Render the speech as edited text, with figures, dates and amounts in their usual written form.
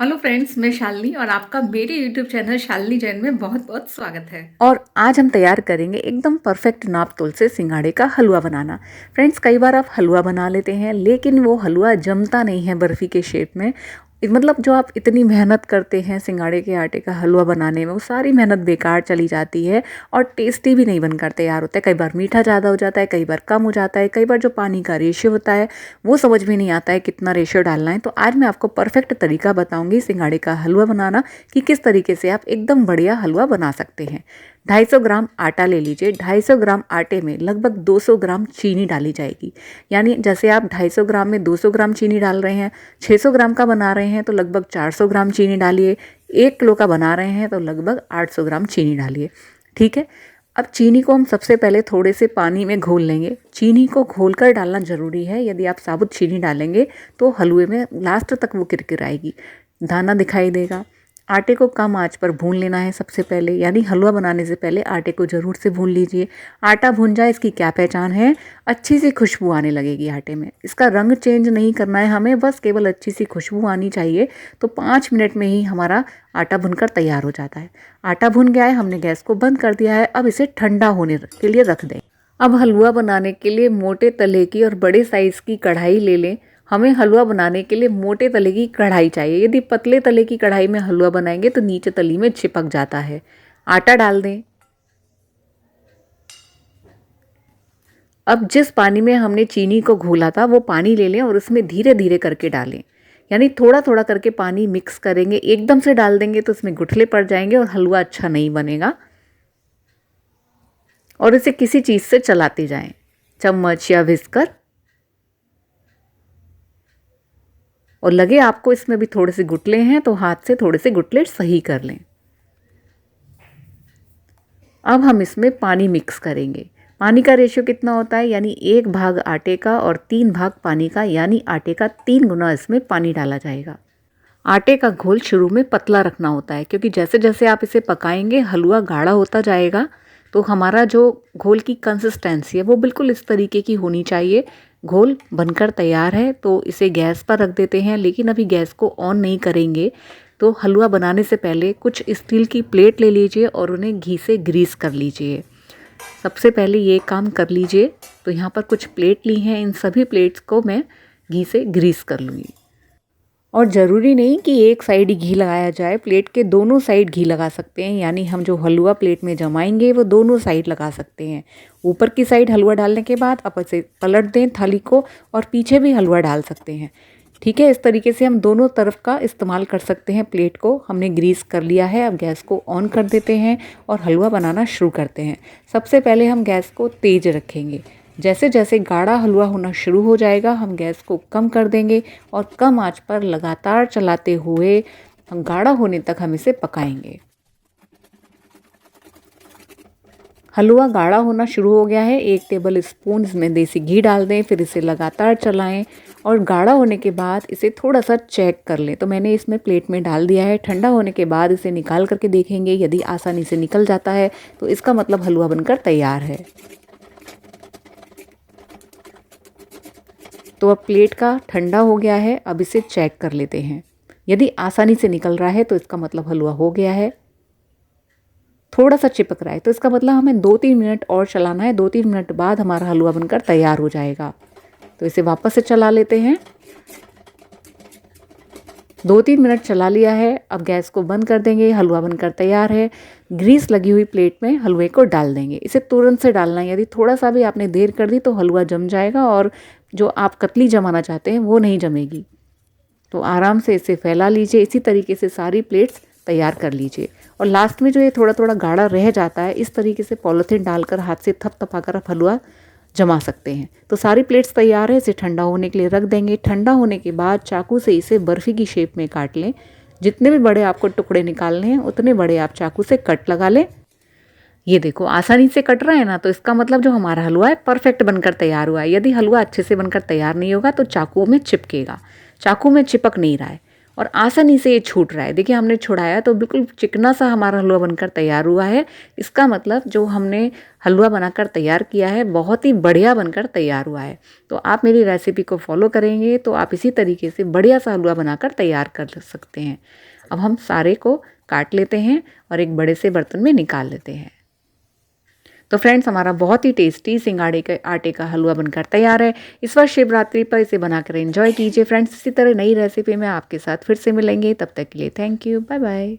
Hello friends, मैं शालिनी और आपका मेरे यूट्यूब चैनल शालिनी जैन में बहुत बहुत स्वागत है। और आज हम तैयार करेंगे एकदम परफेक्ट नाप तोल से सिंगाड़े का हलवा बनाना। फ्रेंड्स, कई बार आप हलवा बना लेते हैं लेकिन वो हलवा जमता नहीं है बर्फ़ी के शेप में। मतलब जो आप इतनी मेहनत करते हैं सिंगाड़े के आटे का हलवा बनाने में, वो सारी मेहनत बेकार चली जाती है और टेस्टी भी नहीं बनकर तैयार होता है। कई बार मीठा ज़्यादा हो जाता है, कई बार कम हो जाता है, कई बार जो पानी का रेशियो होता है वो समझ में नहीं आता है कितना रेशियो डालना है। तो आज मैं आपको परफेक्ट तरीका बताऊंगी सिंगाड़े का हलवा बनाना कि किस तरीके से आप एकदम बढ़िया हलवा बना सकते हैं। 250 ग्राम आटा ले लीजिए। 250 ग्राम आटे में लगभग 200 ग्राम चीनी डाली जाएगी। यानी जैसे आप 250 ग्राम में 200 ग्राम चीनी डाल रहे हैं, 600 ग्राम का बना रहे हैं तो लगभग 400 ग्राम चीनी डालिए। 1 किलो का बना रहे हैं तो लगभग 800 ग्राम चीनी डालिए। ठीक है। अब चीनी को हम सबसे पहले थोड़े से पानी में घोल लेंगे। चीनी को घोल कर डालना ज़रूरी है। यदि आप साबुत चीनी डालेंगे तो हलवे में लास्ट तक वो किरकिर आएगी, दाना दिखाई देगा। आटे को कम आंच पर भून लेना है सबसे पहले, यानी हलवा बनाने से पहले आटे को ज़रूर से भून लीजिए। आटा भून जाए इसकी क्या पहचान है? अच्छी सी खुशबू आने लगेगी आटे में। इसका रंग चेंज नहीं करना है हमें, बस केवल अच्छी सी खुशबू आनी चाहिए। तो 5 मिनट में ही हमारा आटा भुनकर तैयार हो जाता है। आटा भुन गया है, हमने गैस को बंद कर दिया है। अब इसे ठंडा होने के लिए रख दें। अब हलवा बनाने के लिए मोटे तले की और बड़े साइज़ की कढ़ाई ले लें। हमें हलवा बनाने के लिए मोटे तले की कढ़ाई चाहिए। यदि पतले तले की कढ़ाई में हलवा बनाएंगे तो नीचे तली में चिपक जाता है। आटा डाल दें। अब जिस पानी में हमने चीनी को घोला था वो पानी ले लें और उसमें धीरे धीरे करके डालें। यानी थोड़ा थोड़ा करके पानी मिक्स करेंगे। एकदम से डाल देंगे तो उसमें गुठले पड़ जाएंगे और हलवा अच्छा नहीं बनेगा। और इसे किसी चीज़ से चलाते जाएं, चम्मच या विस्कर। और लगे आपको इसमें भी थोड़े से गुटले हैं तो हाथ से थोड़े से गुटले सही कर लें। अब हम इसमें पानी मिक्स करेंगे। पानी का रेशियो कितना होता है? यानी 1 भाग आटे का और 3 भाग पानी का, यानी आटे का 3 गुना इसमें पानी डाला जाएगा। आटे का घोल शुरू में पतला रखना होता है क्योंकि जैसे जैसे आप इसे पकाएंगे हलवा गाढ़ा होता जाएगा। तो हमारा जो घोल की कंसिस्टेंसी है वो बिल्कुल इस तरीके की होनी चाहिए। घोल बनकर तैयार है तो इसे गैस पर रख देते हैं, लेकिन अभी गैस को ऑन नहीं करेंगे। तो हलवा बनाने से पहले कुछ स्टील की प्लेट ले लीजिए और उन्हें घी से ग्रीस कर लीजिए। सबसे पहले ये काम कर लीजिए। तो यहाँ पर कुछ प्लेट ली हैं, इन सभी प्लेट्स को मैं घी से ग्रीस कर लूँगी। और ज़रूरी नहीं कि एक साइड ही घी लगाया जाए, प्लेट के दोनों साइड घी लगा सकते हैं। यानी हम जो हलवा प्लेट में जमाएंगे वो दोनों साइड लगा सकते हैं। ऊपर की साइड हलवा डालने के बाद आप इसे पलट दें थाली को और पीछे भी हलवा डाल सकते हैं। ठीक है। इस तरीके से हम दोनों तरफ का इस्तेमाल कर सकते हैं। प्लेट को हमने ग्रीस कर लिया है। अब गैस को ऑन कर देते हैं और हलवा बनाना शुरू करते हैं। सबसे पहले हम गैस को तेज़ रखेंगे। जैसे जैसे गाढ़ा हलवा होना शुरू हो जाएगा हम गैस को कम कर देंगे और कम आंच पर लगातार चलाते हुए हम गाढ़ा होने तक हम इसे पकाएंगे। हलवा गाढ़ा होना शुरू हो गया है। 1 टेबल स्पून इसमें देसी घी डाल दें, फिर इसे लगातार चलाएं और गाढ़ा होने के बाद इसे थोड़ा सा चेक कर लें। तो मैंने इसमें प्लेट में डाल दिया है। ठंडा होने के बाद इसे निकाल करके देखेंगे। यदि आसानी से निकल जाता है तो इसका मतलब हलवा बनकर तैयार है। तो अब प्लेट का ठंडा हो गया है। अब इसे चेक कर लेते हैं। यदि आसानी से निकल रहा है तो इसका मतलब हलवा हो गया है। थोड़ा सा चिपक रहा है तो इसका मतलब हमें 2-3 मिनट और चलाना है। 2-3 मिनट बाद हमारा हलवा बनकर तैयार हो जाएगा। तो इसे वापस से चला लेते हैं। 2-3 मिनट चला लिया है। अब गैस को बंद कर देंगे। हलवा बनकर तैयार है। ग्रीस लगी हुई प्लेट में हलवे को डाल देंगे। इसे तुरंत से डालना है। यदि थोड़ा सा भी आपने देर कर दी तो हलवा जम जाएगा और जो आप कतली जमाना चाहते हैं वो नहीं जमेगी। तो आराम से इसे फैला लीजिए। इसी तरीके से सारी प्लेट्स तैयार कर लीजिए। और लास्ट में जो ये थोड़ा थोड़ा गाढ़ा रह जाता है, इस तरीके से पॉलीथीन डालकर हाथ से थपथपाकर आप हलवा जमा सकते हैं। तो सारी प्लेट्स तैयार है। इसे ठंडा होने के लिए रख देंगे। ठंडा होने के बाद चाकू से इसे बर्फ़ी की शेप में काट लें। जितने भी बड़े आपको टुकड़े निकालने हैं उतने बड़े आप चाकू से कट लगा लें। ये देखो आसानी से कट रहा है ना, तो इसका मतलब जो हमारा हलवा है परफेक्ट बनकर तैयार हुआ है। यदि हलवा अच्छे से बनकर तैयार नहीं होगा तो चाकू में चिपकेगा। चाकू में चिपक नहीं रहा है और आसानी से ये छूट रहा है। देखिए हमने छुड़ाया तो बिल्कुल चिकना सा हमारा हलवा बनकर तैयार हुआ है। इसका मतलब जो हमने हलवा बनाकर तैयार किया है बहुत ही बढ़िया बनकर तैयार हुआ है। तो आप मेरी रेसिपी को फॉलो करेंगे तो आप इसी तरीके से बढ़िया सा हलवा बनाकर तैयार कर सकते हैं। अब हम सारे को काट लेते हैं और एक बड़े से बर्तन में निकाल लेते हैं। तो फ्रेंड्स हमारा बहुत ही टेस्टी सिंगाड़े के आटे का हलवा बनकर तैयार है। इस बार शिवरात्रि पर इसे बनाकर एंजॉय कीजिए फ्रेंड्स। इसी तरह नई रेसिपी में आपके साथ फिर से मिलेंगे। तब तक के लिए थैंक यू, बाय बाय।